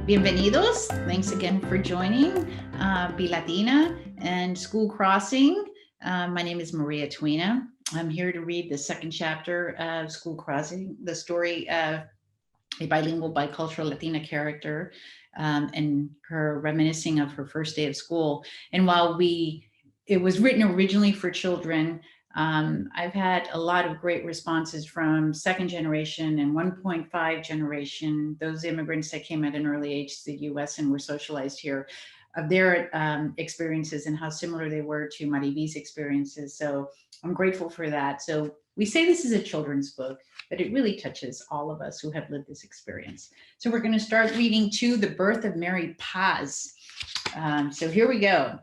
Bienvenidos. Thanks again for joining BELatina and School Crossing. My name is Maria Twena. I'm here to read the second chapter of School Crossing, the story of a bilingual, bicultural Latina character and her reminiscing of her first day of school. And while it was written originally for children, I've had a lot of great responses from second generation and 1.5 generation, those immigrants that came at an early age to the US and were socialized here, of their experiences and how similar they were to MariVi's experiences. So I'm grateful for that. So we say this is a children's book, but it really touches all of us who have lived this experience. So we're going to start reading to The Birth of Mary Paz. So here we go.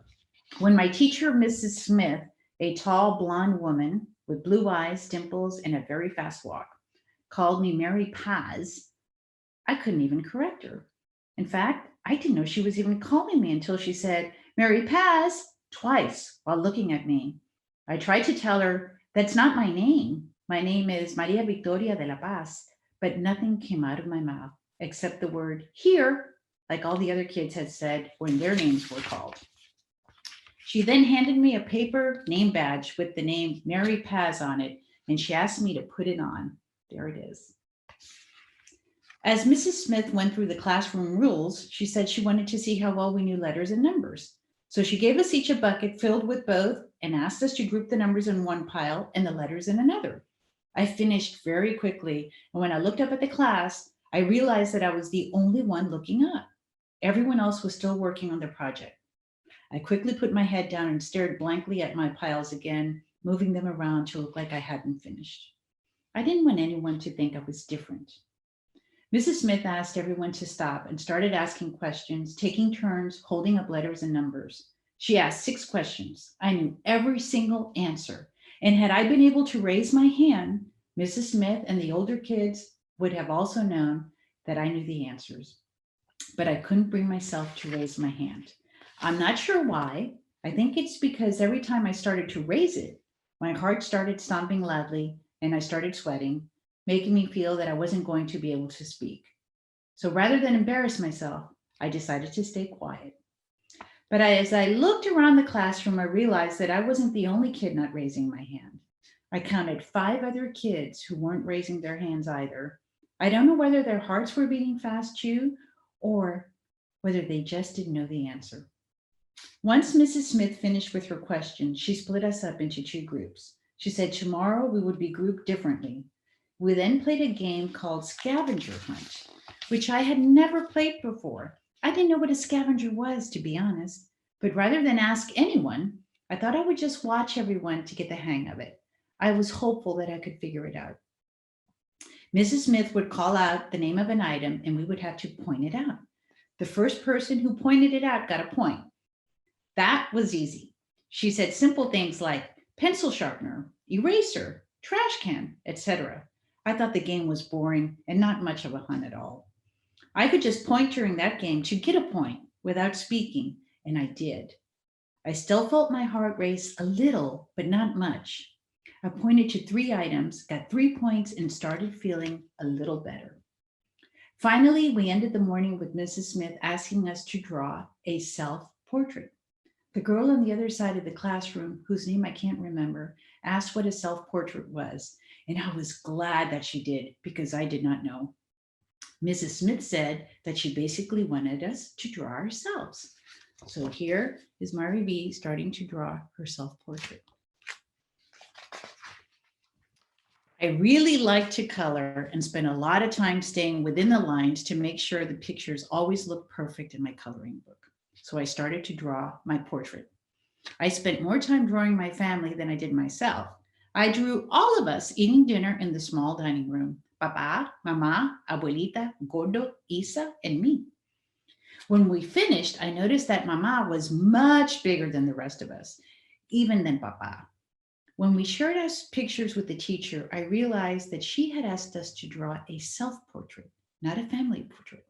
When my teacher, Mrs. Smith, a tall blonde woman with blue eyes, dimples, and a very fast walk, called me Mary Paz, I couldn't even correct her. In fact, I didn't know she was even calling me until she said, Mary Paz, twice while looking at me. I tried to tell her, that's not my name. My name is Maria Victoria de la Paz, but nothing came out of my mouth except the word here, like all the other kids had said when their names were called. She then handed me a paper name badge with the name Mary Paz on it, and she asked me to put it on. There it is. As Mrs. Smith went through the classroom rules, she said she wanted to see how well we knew letters and numbers. So she gave us each a bucket filled with both and asked us to group the numbers in one pile and the letters in another. I finished very quickly, and when I looked up at the class, I realized that I was the only one looking up. Everyone else was still working on their project. I quickly put my head down and stared blankly at my piles again, moving them around to look like I hadn't finished. I didn't want anyone to think I was different. Mrs. Smith asked everyone to stop and started asking questions, taking turns holding up letters and numbers. She asked 6 questions. I knew every single answer. And had I been able to raise my hand, Mrs. Smith and the older kids would have also known that I knew the answers. But I couldn't bring myself to raise my hand. I'm not sure why. I think it's because every time I started to raise it, my heart started stomping loudly and I started sweating, making me feel that I wasn't going to be able to speak. So rather than embarrass myself, I decided to stay quiet. But as I looked around the classroom, I realized that I wasn't the only kid not raising my hand. I counted 5 other kids who weren't raising their hands either. I don't know whether their hearts were beating fast too, or whether they just didn't know the answer. Once Mrs. Smith finished with her question, she split us up into 2 groups. She said tomorrow we would be grouped differently. We then played a game called Scavenger Hunt, which I had never played before. I didn't know what a scavenger was, to be honest, but rather than ask anyone, I thought I would just watch everyone to get the hang of it. I was hopeful that I could figure it out. Mrs. Smith would call out the name of an item and we would have to point it out. The first person who pointed it out got a point. That was easy. She said simple things like pencil sharpener, eraser, trash can, etc. I thought the game was boring and not much of a hunt at all. I could just point during that game to get a point without speaking, and I did. I still felt my heart race a little, but not much. I pointed to 3 items, got 3 points, and started feeling a little better. Finally, we ended the morning with Mrs. Smith asking us to draw a self-portrait. The girl on the other side of the classroom, whose name I can't remember, asked what a self-portrait was, and I was glad that she did because I did not know. Mrs. Smith said that she basically wanted us to draw ourselves. So here is MariVi starting to draw her self-portrait. I really like to color and spend a lot of time staying within the lines to make sure the pictures always look perfect in my coloring book. So I started to draw my portrait. I spent more time drawing my family than I did myself. I drew all of us eating dinner in the small dining room. Papa, Mama, Abuelita, Gordo, Isa, and me. When we finished, I noticed that Mama was much bigger than the rest of us, even than Papa. When we shared our pictures with the teacher, I realized that she had asked us to draw a self-portrait, not a family portrait.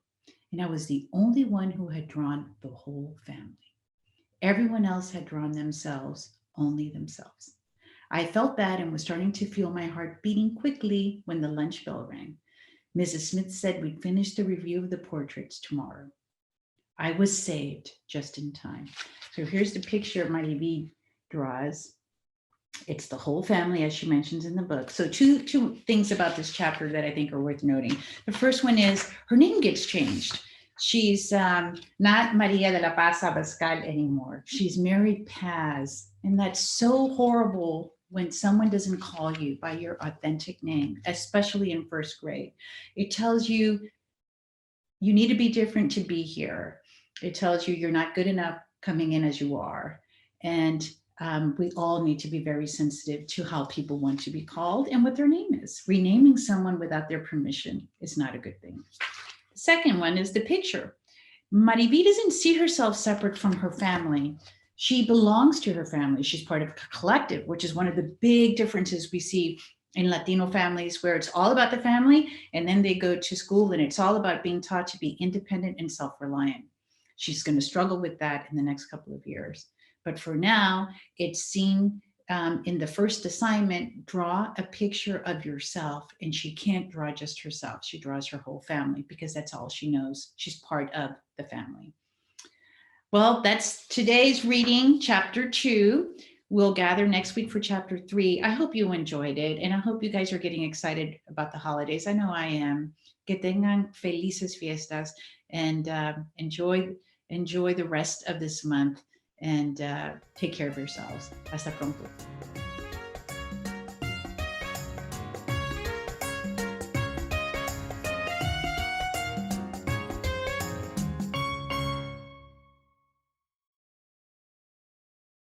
And I was the only one who had drawn the whole family. Everyone else had drawn themselves, only themselves. I felt bad and was starting to feel my heart beating quickly when the lunch bell rang. Mrs. Smith said we'd finish the review of the portraits tomorrow. I was saved just in time. So here's the picture MariVi draws. It's the whole family, as she mentions in the book. So two things about this chapter that I think are worth noting. The first one is her name gets changed. She's not Maria de la Paz Abascal anymore. She's Mary Paz. And that's so horrible when someone doesn't call you by your authentic name, especially in first grade. It tells you you need to be different to be here. It tells you you're not good enough coming in as you are. And we all need to be very sensitive to how people want to be called and what their name is. Renaming someone without their permission is not a good thing. The second one is the picture. MariVi doesn't see herself separate from her family. She belongs to her family. She's part of a collective, which is one of the big differences we see in Latino families, where it's all about the family, and then they go to school and it's all about being taught to be independent and self-reliant. She's going to struggle with that in the next couple of years. But for now, it's seen in the first assignment, draw a picture of yourself. And she can't draw just herself. She draws her whole family because that's all she knows. She's part of the family. Well, that's today's reading, chapter 2. We'll gather next week for chapter 3. I hope you enjoyed it, and I hope you guys are getting excited about the holidays. I know I am. Que tengan felices fiestas, and enjoy the rest of this month, and take care of yourselves. Hasta pronto.